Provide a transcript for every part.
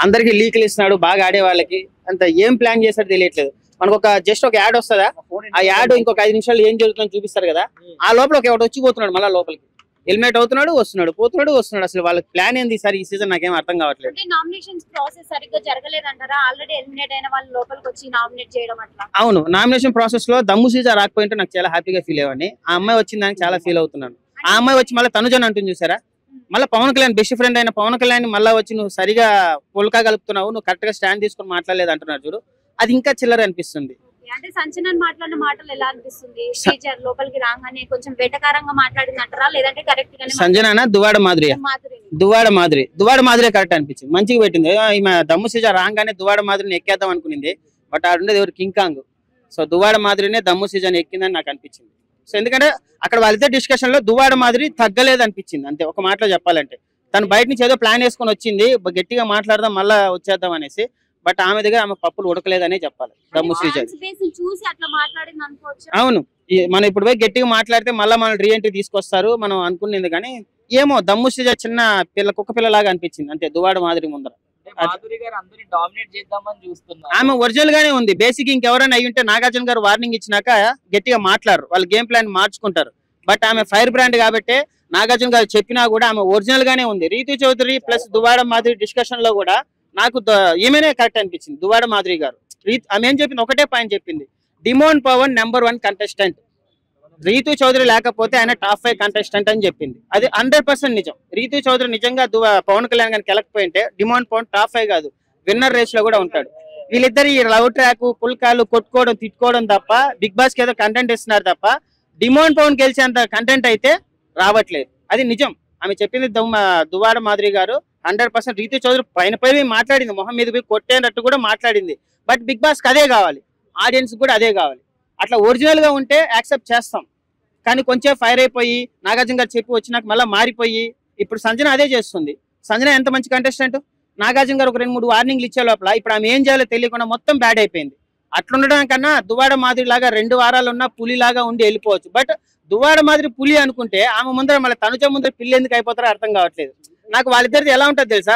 అందరికి లీకులు ఇస్తున్నాడు బాగా ఆడే వాళ్ళకి. అంత ఏం ప్లాన్ చేస్తాడో తెలియట్లేదు. మనకు ఒక జస్ట్ ఒక యాడ్ వస్తుందా, ఆ యాడ్ ఇంకొక 5 నిమిషాలు ఏం జరుగుతుందో చూపిస్తారు కదా, ఆ లోపల ఒక ఎవడు వచ్చిపోతున్నాడు మళ్ళీ లోపలికి, ఎలిమినేట్ అవుతున్నాడు, వస్తున్నాడు, పోతున్నాడు, వస్తున్నాడు. అసలు వాళ్ళకి ప్లాన్ ఏంది సార్ ఈ సీజన్ నాకేం అర్థం కావట్లేదు. నామినేషన్స్ ప్రాసెస్ సరిగ్గా జరగలేదంటారా? ఆల్రెడీ ఎలిమినేట్ అయిన వాళ్ళు లోపలికి వచ్చి నామినేట్ చేయడం అట్లా. అవును, నామినేషన్ ప్రాసెస్ లో దమ్ము సీజన్ రాకపోయింటే నాకు చాలా హ్యాపీగా ఫీల్ అయ్యాన్ని. ఆ అమ్మాయి వచ్చిన దానికి చాలా ఫీల్ అవుతున్నాను. ఆ అమ్మాయి వచ్చి మళ్ళీ తనుజన్ అంటుంది చూసారా, మళ్ళీ పవన్ కళ్యాణ్ బెస్ట్ ఫ్రెండ్ అయిన పవన్ కళ్యాణ్ మళ్ళీ వచ్చి నువ్వు సరిగా పుల్కా కలుపుతున్నావు, నువ్వు కరెక్ట్ గా స్టాండ్ తీసుకుని మాట్లాడలేదు అంటున్నారు చూడు, అది ఇంకా చిల్లర అనిపిస్తుంది. అంటే సంచలన్ మాట్లాడిన మాటలు ఎలా అనిపిస్తుంది? టీచర్ లోపలికి రాగానే కొంచెం వెటకారంగా మాట్లాడింది అంటారా, లేదంటే కరెక్ట్ గానే? సంజన దువ్వాడ మాదిరి కరెక్ట్ అనిపించింది, మంచిగా పెట్టింది. ఈమె దమ్ము సీజన్ రాగానే దువ్వాడ మాదిరిని ఎక్కేద్దాం అనుకునింది, బట్ ఆడుండేది ఎవరు కింగ్ కాంగ్. సో దువ్వాడ మాదిరినే దమ్ము సీజన్ ఎక్కిందని నాకు అనిపించింది. సో ఎందుకంటే అక్కడ వాళ్ళిద్దరు డిస్కషన్ లో దువ్వాడ మాదిరి తగ్గలేదు అనిపించింది అంతే, ఒక మాటలో చెప్పాలంటే. తను బయట నుంచి ఏదో ప్లాన్ వేసుకొని వచ్చింది, గట్టిగా మాట్లాడదాం మళ్ళా వచ్చేద్దాం అనేసి, బట్ ఆమె దగ్గర ఆమె పప్పులు ఉడకలేదనే చెప్పాలి దమ్ము సీజన్. అవును, మనం ఇప్పుడు పోయి గట్టిగా మాట్లాడితే మళ్ళీ మనం రీఎంట్రీ తీసుకొస్తారు మనం అనుకునేది, కానీ ఏమో దమ్ము సీజన్ చిన్న కుక్క పిల్లలాగా అనిపించింది అంతే దువ్వాడ మాదిరి ముందర. ఆమె ఒరిజినల్ గానే ఉంది బేసిక్. ఇంకెవరైనా అయ్యి ఉంటే నాగార్జున గారు వార్నింగ్ ఇచ్చినాక గట్టిగా మాట్లాడరు, వాళ్ళు గేమ్ ప్లాన్ మార్చుకుంటారు. బట్ ఆమె ఫైర్ బ్రాండ్ కాబట్టి నాగార్జున గారు చెప్పినా కూడా ఆమె ఒరిజినల్ గానే ఉంది. రీతు చౌదరి ప్లస్ దువ్వాడ మాదిరి డిస్కషన్ లో కూడా నాకు ఈమెనే కరెక్ట్ అనిపించింది. దువ్వాడ మాదిరి గారు ఆమె ఏం చెప్పింది, ఒకటే పాయింట్ చెప్పింది, Demon Pavan number 1 contestant, Ritu Chowdary లేకపోతే ఆయన టాప్ 5 కంటెస్టెంట్ అని చెప్పింది. అది 100% నిజం. రీతు చౌదరి నిజంగా పవన్ కళ్యాణ్ గారికి వెళ్ళకపోయింటే డిమోన్ పవన్ టాప్ 5 కాదు, విన్నర్ రేస్ లో కూడా ఉంటాడు. వీళ్ళిద్దరు ఈ లవ్ ట్రాక్ పుల్కాలు కొట్టుకోవడం తిట్టుకోవడం తప్ప బిగ్ బాస్ కి ఏదో కంటెంట్ ఇస్తున్నారు తప్ప డిమోన్ పవన్ గెలిచేంత కంటెంట్ అయితే రావట్లేదు. అది నిజం. ఆమె చెప్పింది దువ్వాడ మాదిరి గారు 100%. రీతు చౌదరి పైన మాట్లాడింది, మొహం మీద పోయి కొట్టేటట్టు కూడా మాట్లాడింది. బట్ బిగ్ బాస్ కి అదే కావాలి, ఆడియన్స్ కూడా అదే కావాలి. అట్లా ఒరిజినల్ గా ఉంటే యాక్సెప్ట్ చేస్తాం, కానీ కొంచెం ఫైర్ అయిపోయి నాగార్జున గారు చెప్పి వచ్చినాక మళ్ళీ మారిపోయి ఇప్పుడు సంజన అదే చేస్తుంది. సంజన ఎంత మంచి కంటెస్టెంట్, నాగార్జున గారు ఒక 2-3 వార్నింగ్లు ఇచ్చే లోపల ఇప్పుడు ఆమె ఏం చేయాలో తెలియకుండా మొత్తం బ్యాడ్ అయిపోయింది. అట్లుండడం కన్నా దువ్వాడ మాదిరి లాగా 2 వారాలు ఉన్న పులి లాగా ఉండి వెళ్ళిపోవచ్చు. బట్ దువ్వాడ మాదిరి పులి అనుకుంటే ఆమె ముందర మళ్ళీ తనుజ ముందర పిల్లి ఎందుకు అయిపోతారో అర్థం కావట్లేదు నాకు. వాళ్ళిద్దరిది ఎలా ఉంటుంది తెలుసా,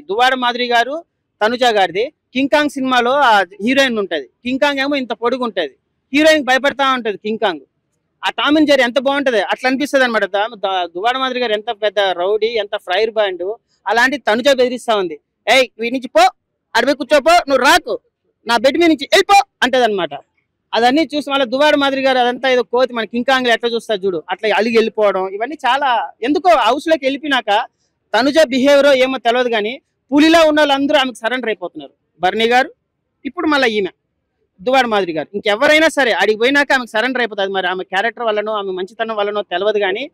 దువ్వాడ మాదిరి గారు తనుజ గారిది కింగ్ కాంగ్ సినిమాలో ఆ హీరోయిన్ ఉంటది, కింగ్ కాంగ్ ఏమో ఇంత పొడుగు ఉంటది, హీరోయిన్ భయపడతా ఉంటది కింగ్ కాంగ్. ఆ టామ్ అండ్ జెర్రీ ఎంత బాగుంటది అట్లా అనిపిస్తుంది అనమాట. దువ్వాడ మాదిరి గారు ఎంత పెద్ద రౌడీ, ఎంత ఫ్రైర్ బ్యాండ్, అలాంటి తనుజ బెదిరిస్తా ఉంది. ఏయ్ వీడి నుంచి పో, అడిపోయి కూర్చోపో, నువ్వు రాకు, నా బెడ్ మీద నుంచి వెళ్ళిపో అంటది అనమాట. అదన్నీ చూసి మళ్ళీ దువ్వాడ మాదిరి గారు అదంతా ఏదో కోతి మన కింగ్ కాంగ్ ఎట్లా చూస్తారు చూడు, అట్లా అలిగి వెళ్ళిపోవడం, ఇవన్నీ చాలా ఎందుకో హౌస్ లోకి వెళ్ళిపోయినాక తనుజ బిహేవియర్ ఏమో తెలియదు కానీ పులిలా ఉన్న వాళ్ళందరూ ఆమెకు సరెండర్ అయిపోతున్నారు. బర్నీ గారు, ఇప్పుడు మళ్ళీ ఈమె దువ్వాడ మాదిరి గారు, ఇంకెవరైనా సరే అడిగి పోయినాక ఆమెకు సరెండర్ అయిపోతుంది. మరి ఆమె క్యారెక్టర్ వల్లనో ఆమె మంచితనం వల్లనో తెలియదు కానీ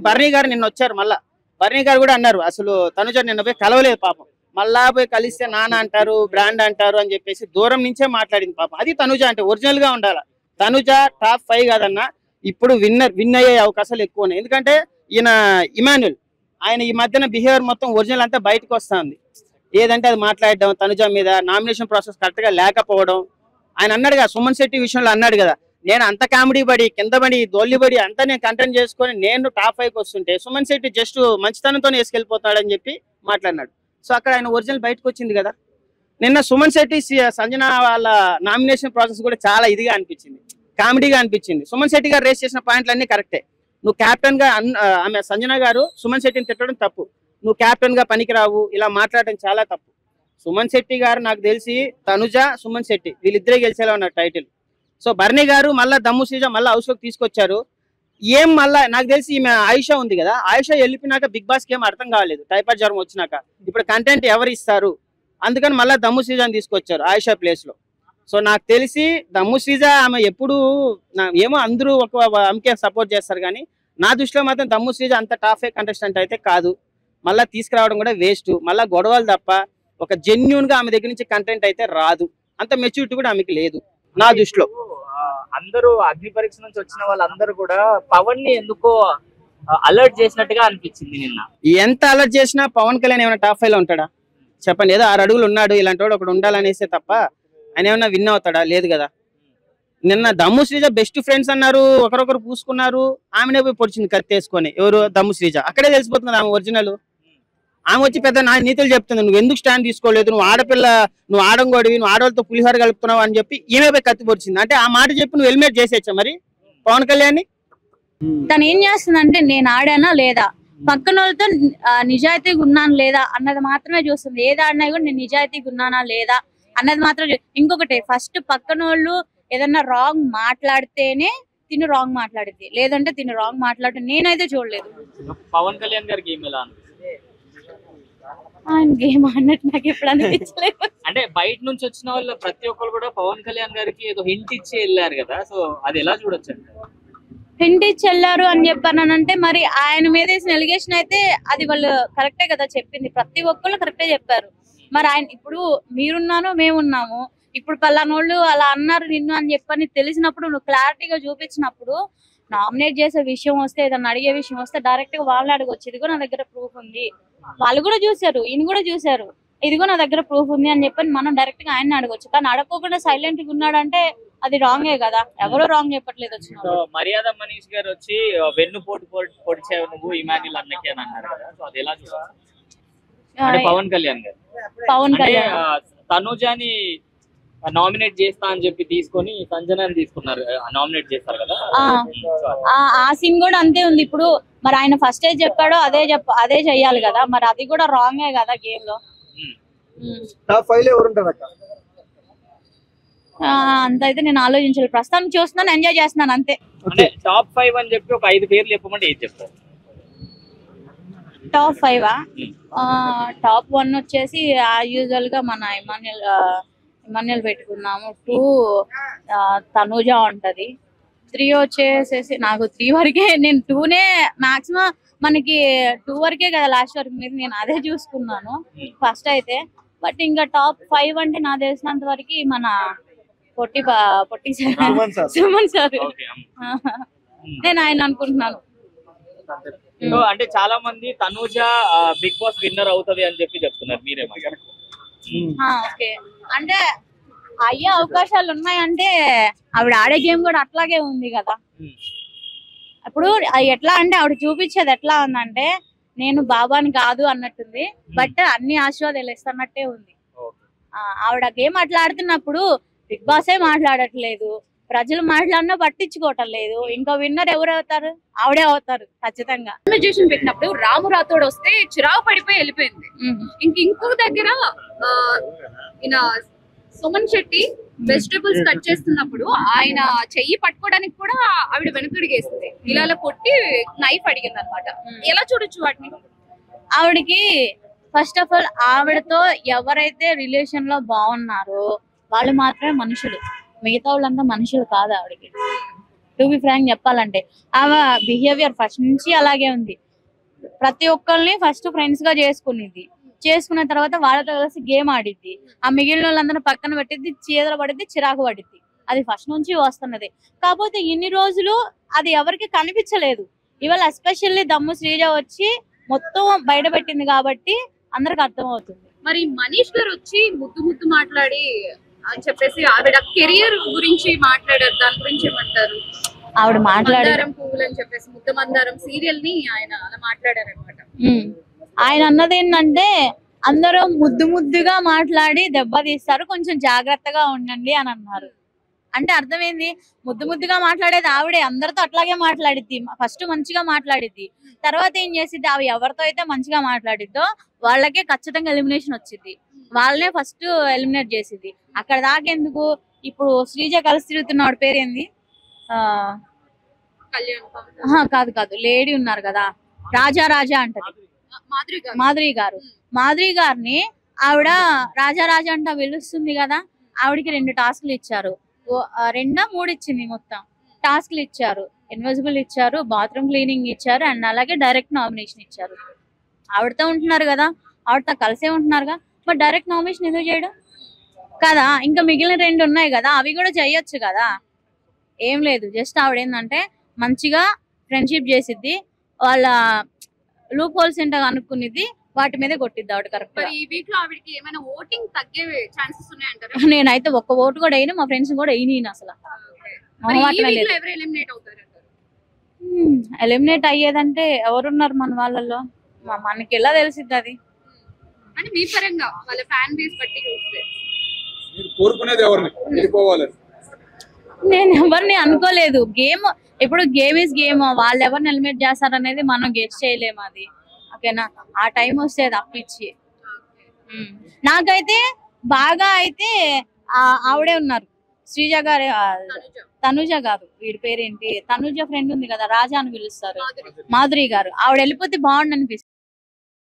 బర్నీ గారు నిన్న వచ్చారు, మళ్ళా బర్నీ గారు కూడా అన్నారు అసలు తనుజ నిన్న పోయి కలవలేదు పాపం, మళ్ళా పోయి కలిస్తే నాన్న అంటారు బ్రాండ్ అంటారు అని చెప్పేసి దూరం నుంచే మాట్లాడింది పాపం. అది తనుజ అంటే ఒరిజినల్ గా ఉండాలి. తనుజ టాప్ 5 కాదన్నా, ఇప్పుడు విన్ అయ్యే అవకాశాలు ఎక్కువ ఉన్నాయి. ఎందుకంటే ఈయన ఇమాన్యుల్ ఆయన ఈ మధ్యన బిహేవియర్ మొత్తం ఒరిజినల్ అంతా బయటకు వస్తుంది. ఏదంటే అది మాట్లాడడం, తనుజ మీద నామినేషన్ ప్రాసెస్ కరెక్ట్ గా లేకపోవడం. ఆయన అన్నాడు కదా సుమన్ శెట్టి విషయంలో అన్నాడు కదా, నేను అంత కామెడీ పడి కింద పడి దోల్లి పడి అంతా నేను కంటెంట్ చేసుకొని నేను టాప్ 5కి వస్తుంటే సుమన్ శెట్టి జస్ట్ మంచితనంతో వేసుకెళ్ళిపోతాడని చెప్పి మాట్లాడినాడు. సో అక్కడ ఆయన ఒరిజినల్ బయటకు వచ్చింది కదా. నిన్న సుమన్ శెట్టి సంజన వాళ్ళ నామినేషన్ ప్రాసెస్ కూడా చాలా ఇదిగా అనిపించింది, కామెడీగా అనిపించింది. సుమన్ శెట్టి గారు రేస్ చేసిన పాయింట్లు అన్ని కరెక్టే. నువ్వు క్యాప్టెన్ గా ఆమె సంజన గారు సుమన్ శెట్టిని తిట్టడం తప్పు, నువ్వు క్యాప్టెన్ గా పనికిరావు ఇలా మాట్లాడడం చాలా తప్పు. సుమన్ శెట్టి గారు నాకు తెలిసి తనుజ సుమన్ శెట్టి వీళ్ళిద్దరే గెలిచేలా ఉన్నారు టైటిల్. సో బర్నీ గారు మళ్ళీ దమ్ము సీజన్ మళ్ళీ హౌస్ లోకి తీసుకొచ్చారు. ఏం మళ్ళా నాకు తెలిసి ఈమె ఆయిషా ఉంది కదా, ఆయిషా వెళ్ళిపోయినాక బిగ్ బాస్ కి ఏం అర్థం కాలేదు, టైఫాయిడ్ జ్వరం వచ్చినాక ఇప్పుడు కంటెంట్ ఎవరు ఇస్తారు, అందుకని మళ్ళీ దమ్ము సీజన్ తీసుకొచ్చారు ఆయిషా ప్లేస్ లో. సో నాకు తెలిసి దమ్ము సీజన్ ఆమె ఎప్పుడు ఏమో అందరూ ఒక ఆమెకే సపోర్ట్ చేస్తారు కానీ నా దృష్టిలో మాత్రం దమ్ము సీజన్ అంత టాప్ 5 కంటెస్టెంట్ అయితే కాదు. మళ్ళీ తీసుకురావడం కూడా వేస్ట్, మళ్ళీ గొడవలు తప్ప ఒక జెన్యూన్ గా ఆమె దగ్గర నుంచి కంటెంట్ అయితే రాదు, అంత మెచ్యూరిటీ కూడా ఆమెకి లేదు నా దృష్టిలో. అందరూ అగ్ని పరీక్ష నుంచి వచ్చిన వాళ్ళందరూ కూడా పవన్ ని ఎందుకో అలర్ట్ చేసినట్టుగా అనిపించింది నిన్న. ఎంత అలర్ట్ చేసినా పవన్ కళ్యాణ్ ఏమైనా టాప్ 5 లో ఉంటాడా చెప్పండి? ఏదో 6 అడుగులు ఉన్నాడు, ఇలాంటి వాడు ఒకడు ఉండాలనేసే తప్ప ఆయన ఏమన్నా విన్ అవుతాడా? లేదు కదా. నిన్న దమ్ము శ్రీజ బెస్ట్ ఫ్రెండ్స్ అన్నారు, ఒకరొకరు పూసుకున్నారు, ఆమెనే పోయి పొడిచింది కత్తేసుకొని. ఎవరు? దమ్ము శ్రీజ. అక్కడే తెలిసిపోతుంది ఆమె ఒరిజినల్. ఆమె వచ్చి పెద్ద నీతులు చెప్తుంది, నువ్వు ఎందుకు స్టాండ్ తీసుకోలేదు, నువ్వు ఆడపిల్ల, నువ్వు ఆడంగోడివి, నువ్వు ఆడవాళ్ళతో పులిహోర కలుపుతున్నావు అని చెప్పి ఈమె పోయి కత్తిపొడిచింది. అంటే ఆ మాట చెప్పి నువ్వు ఎలిమినేట్ చేసేచ్చా మరి పవన్ కళ్యాణ్? తను ఏం చేస్తుందంటే నేను ఆడానా లేదా, పక్కన వాళ్ళతో నిజాయితీగా ఉన్నాను లేదా అన్నది మాత్రమే చూస్తుంది. ఏది ఆడినా కూడా నేను నిజాయితీగా ఉన్నానా లేదా అన్నది మాత్రం. ఇంకొకటి, ఫస్ట్ పక్కన వాళ్ళు ఏదన్నా రాంగ్ మాట్లాడితేనే తిను రాంగ్ మాట్లాడింది, లేదంటే తిను రాంగ్ మాట్లాడి నేనైతే చూడలేదు. పవన్ కళ్యాణ్ గారికి గేమ్ ఎలా అనిపిస్తుంది? ఆయన గేమ్ అన్నట్టు నాకు ఎప్పుడు అనిపించలేదు. అంటే బయట నుంచి వచ్చిన వాళ్ళు ప్రతి ఒక్కరు కూడా పవన్ కళ్యాణ్ గారికి ఏదో హింట్ ఇచ్చి వెళ్ళారు కదా, సో అది ఎలా చూడొచ్చు అంటే? హింట్ ఇచ్చి వెళ్ళారు అని చెప్పానంటే మరి ఆయన మీద వేసిన ఎలిగేషన్ అయితే అది వాళ్ళు కరెక్టే కదా చెప్పింది, ప్రతి ఒక్కళ్ళు కరెక్టే చెప్పారు. మరి ఆయన ఇప్పుడు మీరున్నాను మేమున్నాము, ఇప్పుడు పలానోళ్ళు అలా అన్నారు నిన్ను అని చెప్పని తెలిసినప్పుడు నువ్వు క్లారిటీగా చూపించినప్పుడు నామినేట్ చేసే విషయం వస్తే, ఏదన్నా అడిగే విషయం వస్తే డైరెక్ట్ గా వాళ్ళని అడగొచ్చు. ఇదిగో నా దగ్గర ప్రూఫ్ ఉంది, వాళ్ళు కూడా చూసారు, ఈయన కూడా చూసారు, ఇదిగో నా దగ్గర ప్రూఫ్ ఉంది అని చెప్పని మనం డైరెక్ట్ గా ఆయన అడగొచ్చు. కానీ అడగకుండా సైలెంట్ గా ఉన్నాడంటే అది రాంగే కదా, ఎవరో రాంగ్ చెప్పట్లేదు. సో మర్యాద మనీష్ గారు వచ్చి వెన్ను పొడిచావు నువ్వు ఇమాన్యుల్ అన్నకి అని అన్నారు కదా, సో అది ఎలా చూసారు? పవన్ కళ్యాణ్ గారు తనుజాని నామినేట్ చేస్తా అని చెప్పి తీసుకొని సంజనాని తీసుకున్నారు, నామినేట్ చేస్తారు కదా, ఆ సీన్ కూడా అంతే ఉంది. ఇప్పుడు మరి ఆయన ఫస్ట్ ఏజ్ చెప్పాడో అదే చెయ్యాలి కదా, మరి అది కూడా రాంగే కదా గేమ్ లో. అంత అయితే నేను ఆలోచించాలి, ప్రస్తుతం చూస్తున్నాను, ఎంజాయ్ చేస్తున్నాను అంతే. అంటే టాప్ 5 అని చెప్పి ఒక 5 పేర్లు చెప్పమంటే ఏం చెప్తారు? టాప్ 5 టాప్ 1 వచ్చేసి యూజువల్ గా మన ఇమాన్యుల్ పెట్టుకున్నాము. 2 తనుజ ఉంటది. 3 వచ్చేసేసి నాకు 3 వరకే, నేను 2నే మాక్సిమం, మనకి 2 వరకే కదా లాస్ట్ వరకు మీద నేను అదే చూసుకున్నాను ఫస్ట్ అయితే. బట్ ఇంకా టాప్ 5 అంటే నాకు తెలిసినంత వరకు మన పొట్టి సుమన్ సార్, నేను ఆయన అనుకుంటున్నాను. అంటే చాలా మంది తనుజ బిగ్ బాస్ విన్నర్ అవుతది అని చెప్పి చెప్తున్నారు, మీరేమంటారు? ఓకే, అంటే అయ్యే అవకాశాలు ఉన్నాయంటే ఆవిడ ఆడే గేమ్ కూడా అట్లాగే ఉంది కదా. ఇప్పుడు ఎట్లా అంటే ఆవిడ చూపించేది ఎట్లా ఉందంటే నేను బాబాని కాదు అన్నట్టుంది, బట్ అన్ని ఆశీర్వాదాలు ఇస్తున్నట్టే ఉంది. ఆవిడ గేమ్ అట్లా ఆడుతున్నప్పుడు బిగ్ బాసే మాట్లాడట్లేదు, ప్రజలు మాట్లాడినా పట్టించుకోవటం లేదు, ఇంకా విన్నర్ ఎవరు అవుతారు? ఆవిడే అవుతారు ఖచ్చితంగా. కాన్వర్జేషన్ పెట్టినప్పుడు రాము రాథోడ్ వస్తే చిరాకు పడిపోయి వెళ్ళిపోయింది. ఇంకొక దగ్గర ఈయన సుమన్ శెట్టి వెజిటేబుల్స్ కట్ చేస్తున్నప్పుడు ఆయన చెయ్యి పట్టుకోవడానికి కూడా ఆవిడ వెనకడిగేసింది, ఇలా కొట్టి నైఫ్ అడిగింది అనమాట. ఎలా చూడొచ్చు వాటిని? ఆవిడకి ఫస్ట్ ఆఫ్ ఆల్ ఆవిడతో ఎవరైతే రిలేషన్ లో బాగున్నారో వాళ్ళు మాత్రమే మనుషులు, మిగతా వాళ్ళంతా మనుషులు కాదు ఆవిడకి. టు బి ఫ్రాంక్ చెప్పాలంటే ఆమె బిహేవియర్ ఫస్ట్ నుంచి అలాగే ఉంది. ప్రతి ఒక్కరిని ఫస్ట్ ఫ్రెండ్స్ గా చేసుకున్న తర్వాత వాళ్ళతో కలిసి గేమ్ ఆడిద్ది, ఆ మిగిలిన వాళ్ళందరూ పక్కన పెట్టిద్ది, చీదలు పడిద్ది, చిరాకు పడిద్ది. అది ఫస్ట్ నుంచి వస్తున్నది. కాకపోతే ఇన్ని రోజులు అది ఎవరికి కనిపించలేదు. ఇవాళ ఎస్పెషల్లీ దమ్ము శ్రీజ వచ్చి మొత్తం బయట పెట్టింది కాబట్టి అందరికి అర్థం అవుతుంది. మరి మనీష్ గారు వచ్చి ముద్దు మాట్లాడి అని చెప్పేసి ఆవిడ కెరియర్ గురించి మాట్లాడారు, దాని గురించి ఏమంటారు? ఆవిడ మందారం పువ్వులు అని చెప్పేసి ముద్ద మందారం సీరియల్ ని ఆయన అలా మాట్లాడారు అనమాట. ఆయన అన్నది ఏంటంటే అందరూ ముద్దుగా మాట్లాడి దెబ్బ తీస్తారు, కొంచెం జాగ్రత్తగా ఉండండి అని అన్నారు. అంటే అర్థమైంది, ముద్దుగా మాట్లాడేది ఆవిడే, అందరితో అట్లాగే మాట్లాడిద్ది. ఫస్ట్ మంచిగా మాట్లాడిద్ది, తర్వాత ఏం చేసిద్ది, అవి ఎవరితో అయితే మంచిగా మాట్లాడిద్దో వాళ్ళకే ఖచ్చితంగా ఎలిమినేషన్ వచ్చింది, వాళ్ళనే ఫస్ట్ ఎలిమినేట్ చేసిద్ది. అక్కడ దాకెందుకు, ఇప్పుడు శ్రీజ కలిసి తిరుగుతున్న పేరు ఏంది, కాదు లేడీ ఉన్నారు కదా, రాజా అంటది, మాధురి గారిని ఆవిడ రాజా అంట పిలుస్తుంది కదా. ఆవిడకి 2 టాస్క్లు ఇచ్చారు, 2-3 ఇచ్చింది, మొత్తం టాస్క్లు ఇచ్చారు, ఇన్విజిబుల్ ఇచ్చారు, బాత్రూమ్ క్లీనింగ్ ఇచ్చారు, అండ్ అలాగే డైరెక్ట్ నామినేషన్ ఇచ్చారు. ఆవిడతో ఉంటున్నారు కదా, ఆవిడతో కలిసే ఉంటున్నారుగా, మరి డైరెక్ట్ నామినేషన్ ఎందుకు చేయడం కదా? ఇంకా మిగిలిన 2 ఉన్నాయి కదా, అవి కూడా చేయొచ్చు కదా. ఏం లేదు, జస్ట్ ఆవిడ ఏంటంటే మంచిగా ఫ్రెండ్షిప్ చేసిద్ది, వాళ్ళ లూప్ హోల్స్ ఏంటో అనుకునేది, వాటి మీద కొట్టిద్ది ఆవిడ కరెక్ట్. ఈ వీక్ లో ఆవిడకి ఏమైనా ఓటింగ్ తగ్గే ఛాన్సెస్ ఉన్నాయంటారా? నేనైతే ఒక్క ఓటు కూడా వేయను, మా ఫ్రెండ్స్ కూడా వేయను అసలు. ఎలిమినేట్ అయ్యేదంటే ఎవరున్నారు మన వాళ్ళలో, మనకి ఎలా తెలిసిద్ది అది? అని మీ పరంగా వాళ్ళ ఫ్యాన్ బేస్ బట్టి చూస్తే మీరు కోరుకునేది ఎవరిని వెళ్ళిపోవాలని? నేను ఎవరిని అనుకోలేదు. గేమ్ ఇప్పుడు గేమ్ ఇస్ గేమ్, వాళ్ళు ఎవరిని ఎలిమినేట్ చేస్తారనేది మనం గెస్ చేయలేము. అది ఓకేనా, ఆ టైం వస్తే తప్పించి. నాకైతే బాగా అయితే ఆవిడే ఉన్నారు, శ్రీజ గారే, తనుజ కాదు, వీడి పేరేంటి, తనుజ ఫ్రెండ్ ఉంది కదా, రాజా అని పిలుస్తారు, మాధురి గారు. ఆవిడ వెళ్ళిపోతే బాగుండు అనిపిస్తుంది.